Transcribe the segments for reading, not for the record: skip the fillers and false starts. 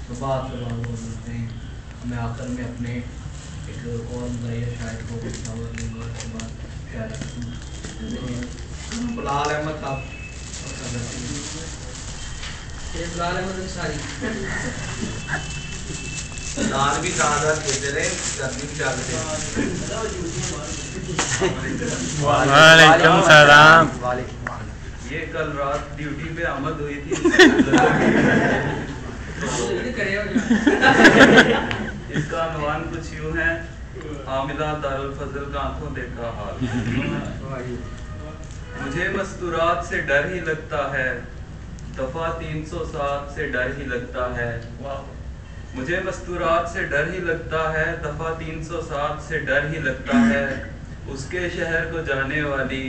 तो बात से बात हो सकते हैं। मैं आखिर में अपने एक और मुदाइया शायर को मशवरा दूंगा, उसके बाद शायर बिलाल अहमद साहब बिलाल अहमद अंसारी दाल भी दाल खेते रहे, गर्मी भी चल रही। वालेकुम सलाम। ये कल रात ड्यूटी पे आमद हुई थी। इसका अनुमान कुछ यूँ है, आमिला दारुल फजल का आंखों देखा हाल। मुझे मस्तूरात से डर ही लगता है, दफा 307 से डर ही लगता है। मुझे मस्तूरात से डर ही लगता है, दफा 307 से डर ही लगता है। उसके शहर को जाने वाली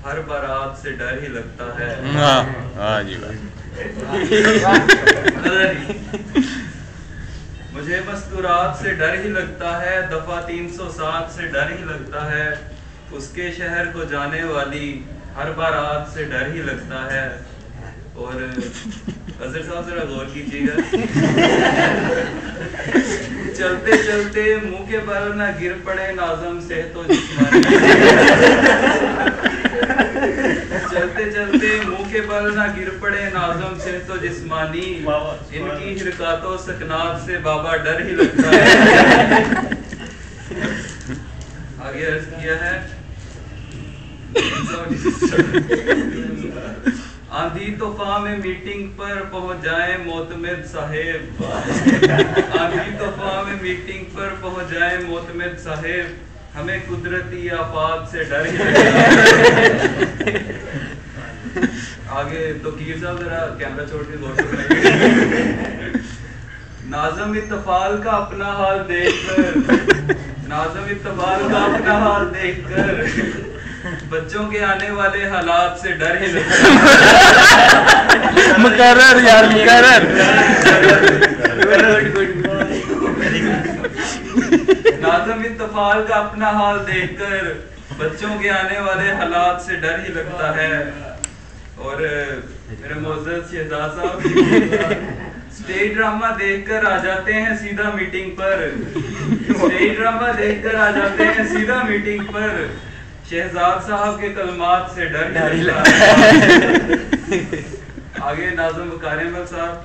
हर बारात से डर ही लगता है। जी मुझे मस्तूरात से डर ही लगता है, दफा 307 से डर ही लगता है। उसके शहर को जाने वाली हर बारात से डर ही लगता है। और अजहर साहब जरा गौर कीजिएगा। चलते चलते मुंह के बल ना गिर पड़े नाज़म से तो जिस्मानी। चलते चलते मुंह के बल ना गिर पड़े नाज़म से तो जिस्मानी। इनकी हिरकातों सकनात से बाबा डर ही लगता है। आगे अर्ज किया है, आंधी तूफान में मीटिंग पर पहुंच जाए मोतमिद साहेब। आंधी तूफान में मीटिंग पर पहुंच जाए मोतमिद साहेब। हमें कुदरती आफात से डर ही लगता है। आगे तो कीर साहब जरा कैमरा छोड़ के गौर करें। नाज़म इत्तफाल का अपना हाल देखकर, नाज़म इत्तफाल का अपना हाल देखकर बच्चों के आने वाले हालात से डर ही लगता है। मुकर्रर यार, मुकर्रर। नाज़म इत्तफाल का अपना हाल देखकर बच्चों के आने वाले हालात से डर ही लगता है। और मेरे मोअज़्ज़ज़ शहज़ाद साहब स्टेज ड्रामा देखकर आ जाते हैं सीधा मीटिंग पर। स्टेज ड्रामा देखकर आ जाते हैं सीधा मीटिंग पर। शहजाद साहब के कलमात से डर ही लगता है। आगे नाज़म वक़ार अहमद साहब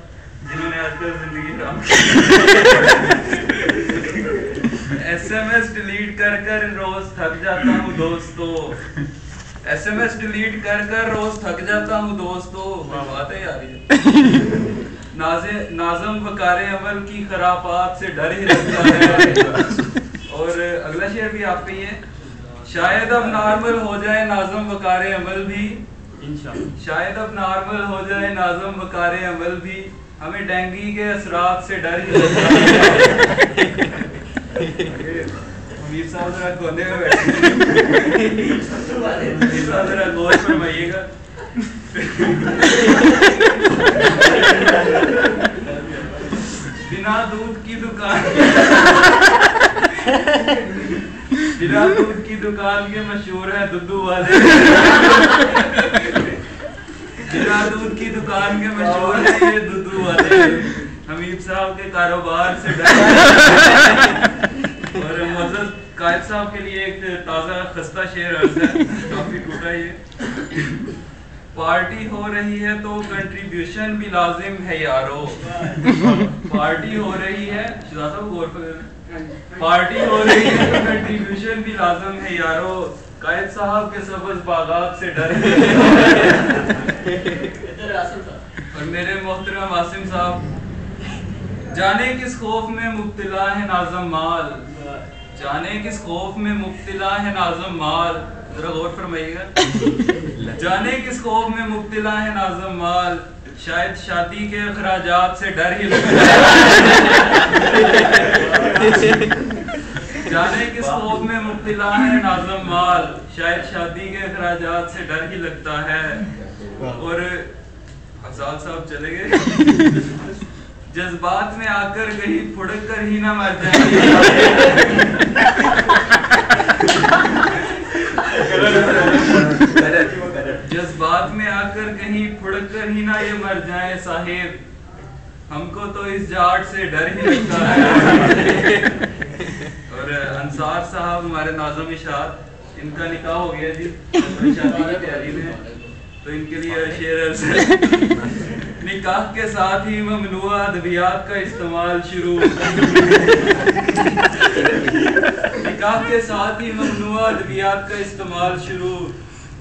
जिन्होंने आजकल जिंदगी हराम की। SMS डिलीट कर कर रोज थक जाता हूँ दोस्तों। SMS डिलीट कर कर रोज थक जाता हूँ दोस्तों। बात है यार ये। नाज़म वक़ार अमल की खराबात से डर ही लगता है। और अगला शेर भी आप पे ही है, शायद अब नॉर्मल हो जाए नाज़म वक़ार अमल भी। शायद अब नॉर्मल हो जाए नाज़म वक़ार अमल भी। हमें डेंगू के असरात से डर ही लगता है। अमीर साहब जरा कोने में बैठे, अमीर साहब जरा गौर फरमाइएगा। बिना दूध की दुकान, बिना दूध की दुकान के मशहूर है दुद्धू वाले। बिना दूध की दुकान के मशहूर है ये दुद्धू वाले। हमीद साहब के कारोबार से डर। और मुअज़्ज़ज़ कायद साहब के लिए एक ताज़ा खस्ता शेर अर्ज़ है, काफी टूटा ये। पार्टी हो रही है तो कंट्रीब्यूशन भी लाजिम है यारो। पार्टी हो रही है, गौर पर, पार्टी हो रही है तो कंट्रीब्यूशन भी लाजिम है यारो। कायद साहब के सब्ज़ बागात से डर। और मेरे मोहतरम आसिम साहब, जाने किस खौफ में मुब्तला है नाज़म माल। जाने किस खौफ में मुब्तला है नाज़म माल। जरा गौर फरमाइएगा। जाने किस खौफ में मुब्तला है नाज़म माल। शायद शादी के अखराजात से डर ही लगता है। जाने किस खौफ में मुब्तला है नाज़म माल। शायद शादी के अखराजात से डर ही लगता है। और आजाद साहब चले गए। जज्बात में आकर कहीं फुड़क कर ही ना मर जाए। जज्बात में आकर कहीं फुड़क कर ही ना ये मर जाए साहिब। हमको तो इस जाट से डर ही लगता है। और अंसार साहब हमारे नाज़िम इशाद, इनका निकाह हो गया जी, शादी की तैयारी में, तो इनके लिए शेर अर्ज़ है। निकाह के साथ ही ममनुआ अदवियात का इस्तेमाल शुरू। निकाह के साथ ही ममनुआ अदवियात का इस्तेमाल शुरू।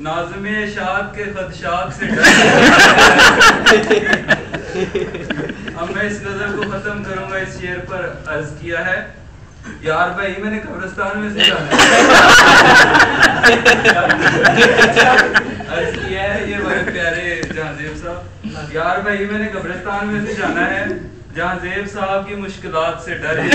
नाज़िम इशाद के खदशात से डर। अब मैं इस नज़र को खत्म करूंगा। इस शेर पर अर्ज किया है, यार भाई मैंने कब्रिस्तान में से जाना है। अर्ज किया है ये बड़े प्यारे जहांजेब साहब, यार भाई मैंने कब्रिस्तान में से जाना है जहाँ ज़ेब साहब की मुश्किलात से डर है।